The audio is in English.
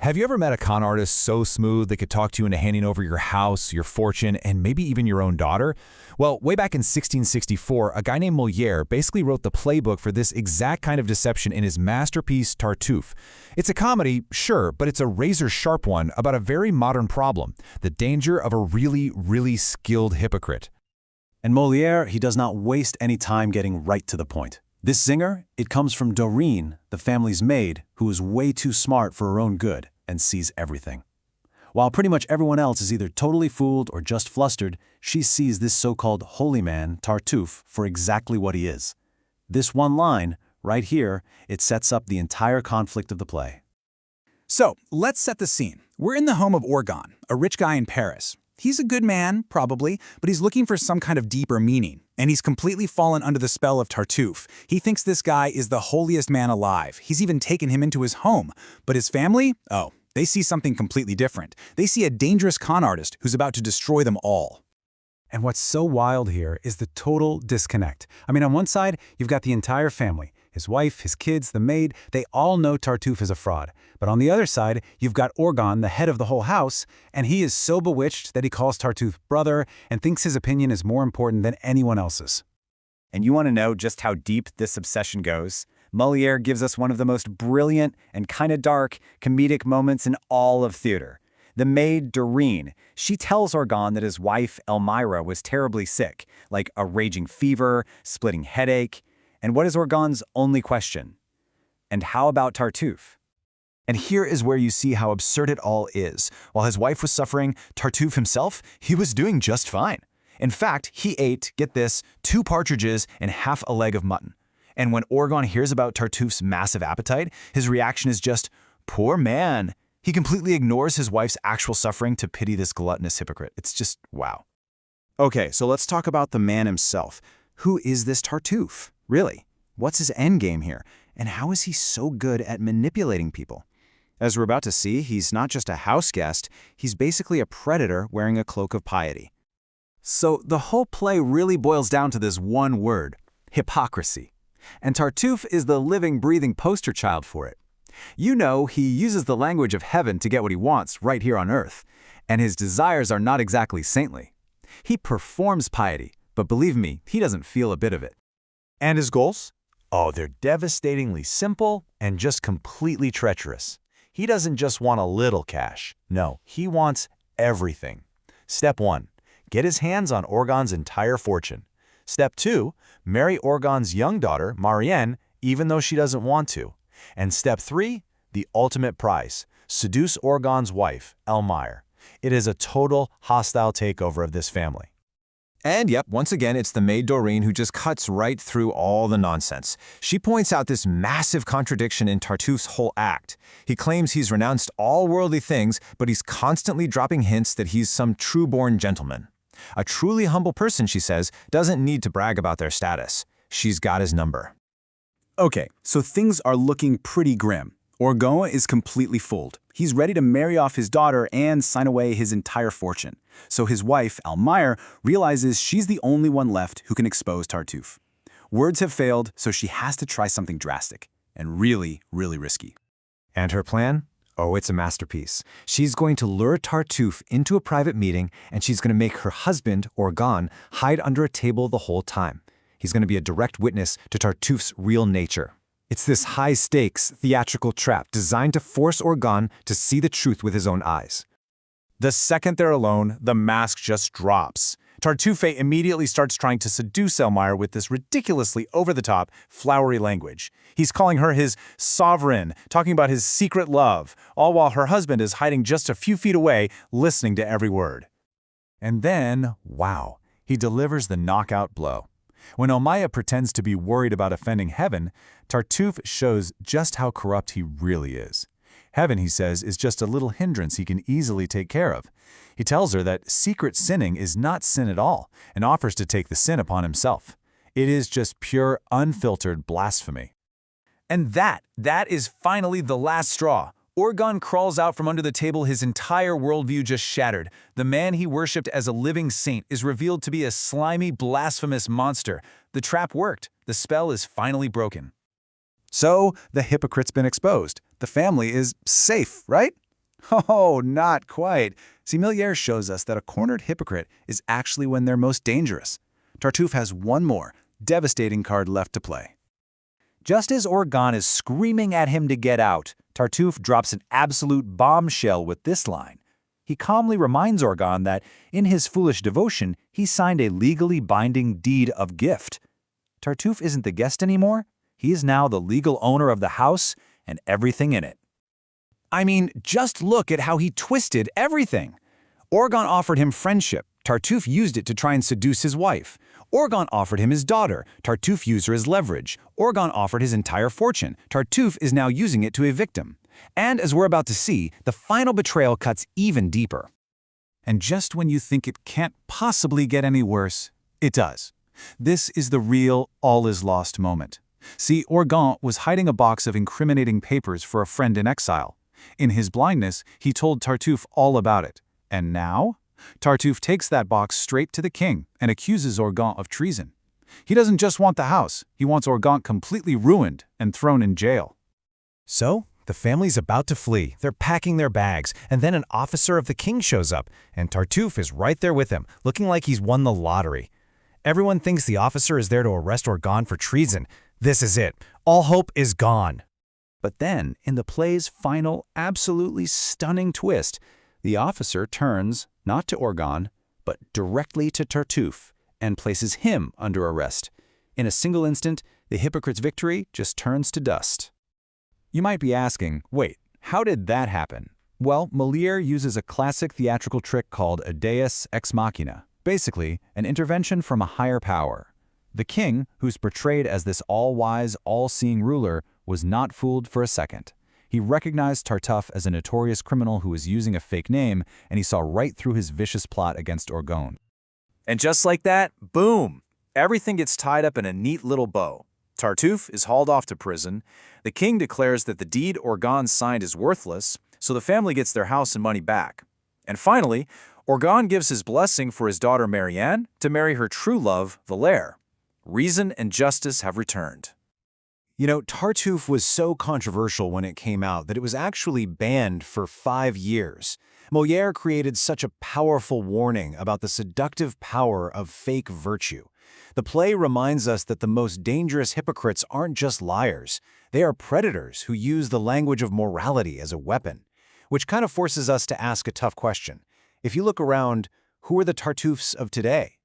Have you ever met a con artist so smooth they could talk to you into handing over your house, your fortune, and maybe even your own daughter? Well, way back in 1664, a guy named Moliere basically wrote the playbook for this exact kind of deception in his masterpiece Tartuffe. It's a comedy, sure, but it's a razor-sharp one about a very modern problem, the danger of a really skilled hypocrite. And Moliere, he does not waste any time getting right to the point. This zinger, it comes from Doreen, the family's maid, who is way too smart for her own good and sees everything. While pretty much everyone else is either totally fooled or just flustered, she sees this so-called holy man, Tartuffe, for exactly what he is. This one line, right here, it sets up the entire conflict of the play. So, let's set the scene. We're in the home of Orgon, a rich guy in Paris. He's a good man, probably, but he's looking for some kind of deeper meaning. And he's completely fallen under the spell of Tartuffe. He thinks this guy is the holiest man alive. He's even taken him into his home. But his family? Oh, they see something completely different. They see a dangerous con artist who's about to destroy them all. And what's so wild here is the total disconnect. I mean, on one side, you've got the entire family. His wife, his kids, the maid, they all know Tartuffe is a fraud. But on the other side, you've got Orgon, the head of the whole house, and he is so bewitched that he calls Tartuffe brother and thinks his opinion is more important than anyone else's. And you want to know just how deep this obsession goes? Moliere gives us one of the most brilliant and kind of dark comedic moments in all of theater. The maid, Doreen, she tells Orgon that his wife, Elmira, was terribly sick, like a raging fever, splitting headache. And what is Orgon's only question? And how about Tartuffe? And here is where you see how absurd it all is. While his wife was suffering, Tartuffe himself, he was doing just fine. In fact, he ate, get this, 2 partridges and half a leg of mutton. And when Orgon hears about Tartuffe's massive appetite, his reaction is just, poor man. He completely ignores his wife's actual suffering to pity this gluttonous hypocrite. It's just, wow. Okay, so let's talk about the man himself. Who is this Tartuffe? Really? What's his endgame here? And how is he so good at manipulating people? As we're about to see, he's not just a house guest, he's basically a predator wearing a cloak of piety. So the whole play really boils down to this one word, hypocrisy. And Tartuffe is the living, breathing poster child for it. You know, he uses the language of heaven to get what he wants right here on earth, and his desires are not exactly saintly. He performs piety, but believe me, he doesn't feel a bit of it. And his goals? Oh, they're devastatingly simple and just completely treacherous. He doesn't just want a little cash. No, he wants everything. Step 1, get his hands on Orgon's entire fortune. Step 2, marry Orgon's young daughter, Marianne, even though she doesn't want to. And step 3, the ultimate prize, seduce Orgon's wife, Elmira. It is a total hostile takeover of this family. And yep, once again, it's the maid Doreen who just cuts right through all the nonsense. She points out this massive contradiction in Tartuffe's whole act. He claims he's renounced all worldly things, but he's constantly dropping hints that he's some true-born gentleman. A truly humble person, she says, doesn't need to brag about their status. She's got his number. Okay, so things are looking pretty grim. Orgon is completely fooled. He's ready to marry off his daughter and sign away his entire fortune. So his wife, Elmira, realizes she's the only one left who can expose Tartuffe. Words have failed, so she has to try something drastic and really risky. And her plan? Oh, it's a masterpiece. She's going to lure Tartuffe into a private meeting, and she's going to make her husband, Orgon, hide under a table the whole time. He's going to be a direct witness to Tartuffe's real nature. It's this high-stakes theatrical trap designed to force Orgon to see the truth with his own eyes. The second they're alone, the mask just drops. Tartuffe immediately starts trying to seduce Elmira with this ridiculously over-the-top, flowery language. He's calling her his sovereign, talking about his secret love, all while her husband is hiding just a few feet away, listening to every word. And then, wow, he delivers the knockout blow. When Elmira pretends to be worried about offending heaven, Tartuffe shows just how corrupt he really is. Heaven, he says, is just a little hindrance he can easily take care of. He tells her that secret sinning is not sin at all and offers to take the sin upon himself. It is just pure, unfiltered blasphemy. And that is finally the last straw. Orgon crawls out from under the table, his entire worldview just shattered. The man he worshipped as a living saint is revealed to be a slimy, blasphemous monster. The trap worked. The spell is finally broken. So, the hypocrite's been exposed. The family is safe, right? Oh, not quite. See, Molière shows us that a cornered hypocrite is actually when they're most dangerous. Tartuffe has one more, devastating card left to play. Just as Orgon is screaming at him to get out, Tartuffe drops an absolute bombshell with this line. He calmly reminds Orgon that, in his foolish devotion, he signed a legally binding deed of gift. Tartuffe isn't the guest anymore. He is now the legal owner of the house and everything in it. I mean, just look at how he twisted everything. Orgon offered him friendship. Tartuffe used it to try and seduce his wife. Orgon offered him his daughter. Tartuffe used her as leverage. Orgon offered his entire fortune. Tartuffe is now using it to evict him. And as we're about to see, the final betrayal cuts even deeper. And just when you think it can't possibly get any worse, it does. This is the real all-is-lost moment. See, Orgon was hiding a box of incriminating papers for a friend in exile. In his blindness, he told Tartuffe all about it. And now? Tartuffe takes that box straight to the king and accuses Orgon of treason. He doesn't just want the house, he wants Orgon completely ruined and thrown in jail. So, the family's about to flee. They're packing their bags, and then an officer of the king shows up, and Tartuffe is right there with him, looking like he's won the lottery. Everyone thinks the officer is there to arrest Orgon for treason. This is it. All hope is gone. But then, in the play's final, absolutely stunning twist, the officer turns, not to Orgon, but directly to Tartuffe, and places him under arrest. In a single instant, the hypocrite's victory just turns to dust. You might be asking, wait, how did that happen? Well, Molière uses a classic theatrical trick called a deus ex machina, basically an intervention from a higher power. The king, who's portrayed as this all-wise, all-seeing ruler, was not fooled for a second. He recognized Tartuffe as a notorious criminal who was using a fake name, and he saw right through his vicious plot against Orgon. And just like that, boom! Everything gets tied up in a neat little bow. Tartuffe is hauled off to prison. The king declares that the deed Orgon signed is worthless, so the family gets their house and money back. And finally, Orgon gives his blessing for his daughter Marianne to marry her true love, Valère. Reason and justice have returned. You know, Tartuffe was so controversial when it came out that it was actually banned for 5 years. Molière created such a powerful warning about the seductive power of fake virtue. The play reminds us that the most dangerous hypocrites aren't just liars. They are predators who use the language of morality as a weapon, which kind of forces us to ask a tough question. If you look around, who are the Tartuffes of today?